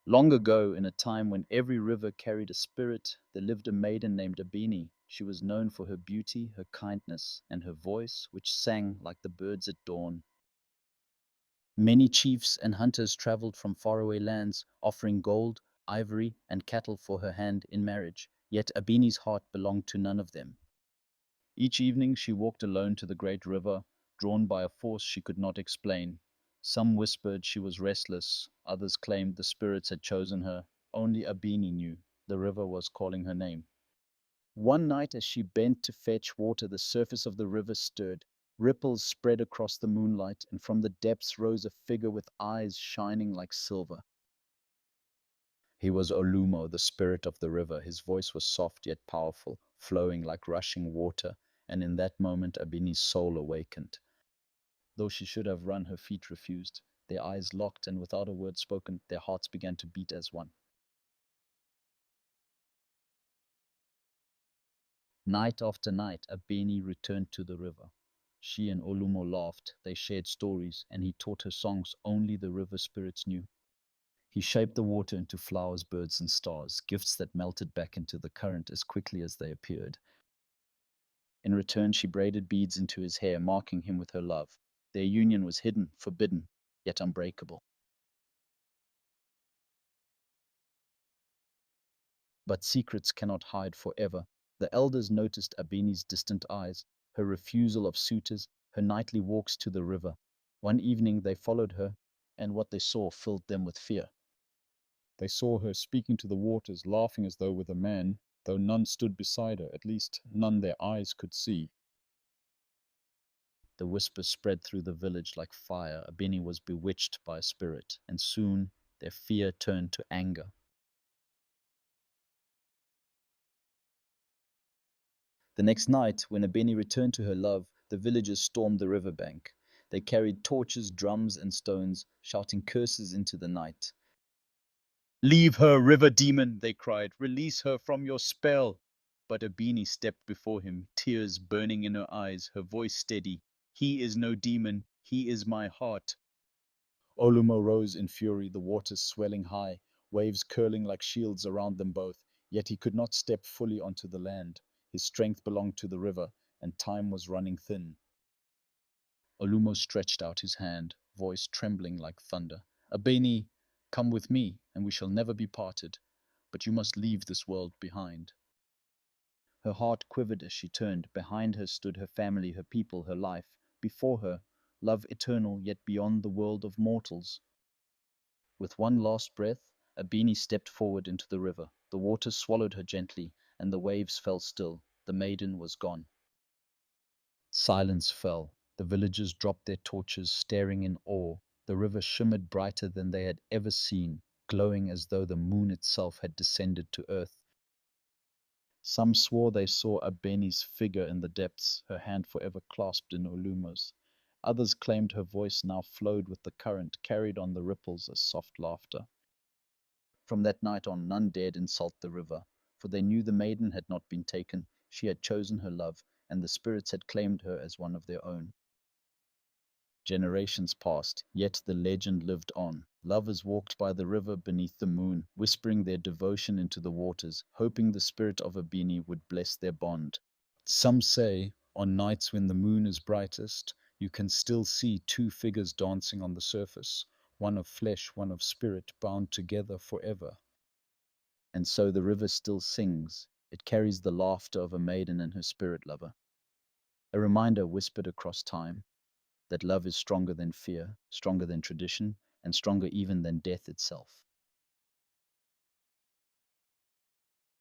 Long ago, in a time when every river carried a spirit, there lived a maiden named Abeni. She was known for her beauty, her kindness, and her voice, which sang like the birds at dawn. Many chiefs and hunters traveled from faraway lands, offering gold, ivory, and cattle for her hand in marriage. Yet Abeni's heart belonged to none of them. Each evening she walked alone to the great river, drawn by a force she could not explain. Some whispered she was restless, others claimed the spirits had chosen her. Only Abeni knew the river was calling her name. One night, as she bent to fetch water, the surface of the river stirred. Ripples spread across the moonlight, and from the depths rose a figure with eyes shining like silver. He was Olumo, the spirit of the river. His voice was soft yet powerful, flowing like rushing water, and in that moment Abini's soul awakened. Though she should have run, her feet refused. Their eyes locked, and without a word spoken, their hearts began to beat as one. Night after night, Abeni returned to the river. She and Olumo laughed, they shared stories, and he taught her songs only the river spirits knew. He shaped the water into flowers, birds, and stars, gifts that melted back into the current as quickly as they appeared. In return, she braided beads into his hair, marking him with her love. Their union was hidden, forbidden, yet unbreakable. But secrets cannot hide forever. The elders noticed Abeni's distant eyes, her refusal of suitors, her nightly walks to the river. One evening they followed her, and what they saw filled them with fear. They saw her speaking to the waters, laughing as though with a man, though none stood beside her, at least none their eyes could see. The whispers spread through the village like fire. Abeni was bewitched by a spirit, and soon their fear turned to anger. The next night, when Abeni returned to her love, the villagers stormed the river bank. They carried torches, drums, and stones, shouting curses into the night. "Leave her, river demon!" they cried. "Release her from your spell!" But Abeni stepped before him, tears burning in her eyes, her voice steady. "He is no demon, he is my heart." Olumo rose in fury, the waters swelling high, waves curling like shields around them both. Yet he could not step fully onto the land. His strength belonged to the river, and time was running thin. Olumo stretched out his hand, voice trembling like thunder. "Abeni, come with me, and we shall never be parted. But you must leave this world behind." Her heart quivered as she turned. Behind her stood her family, her people, her life. Before her, love eternal, yet beyond the world of mortals. With one last breath, Abeni stepped forward into the river. The waters swallowed her gently, and the waves fell still. The maiden was gone. Silence fell. The villagers dropped their torches, staring in awe. The river shimmered brighter than they had ever seen, glowing as though the moon itself had descended to earth. Some swore they saw Abeni's figure in the depths, her hand forever clasped in Oluma's. Others claimed her voice now flowed with the current, carried on the ripples as soft laughter. From that night on, none dared insult the river, for they knew the maiden had not been taken. She had chosen her love, and the spirits had claimed her as one of their own. Generations passed, yet the legend lived on. Lovers walked by the river beneath the moon, whispering their devotion into the waters, hoping the spirit of Abini would bless their bond. Some say, on nights when the moon is brightest, you can still see two figures dancing on the surface, one of flesh, one of spirit, bound together forever. And so the river still sings. It carries the laughter of a maiden and her spirit lover. A reminder whispered across time that love is stronger than fear, stronger than tradition, and stronger even than death itself.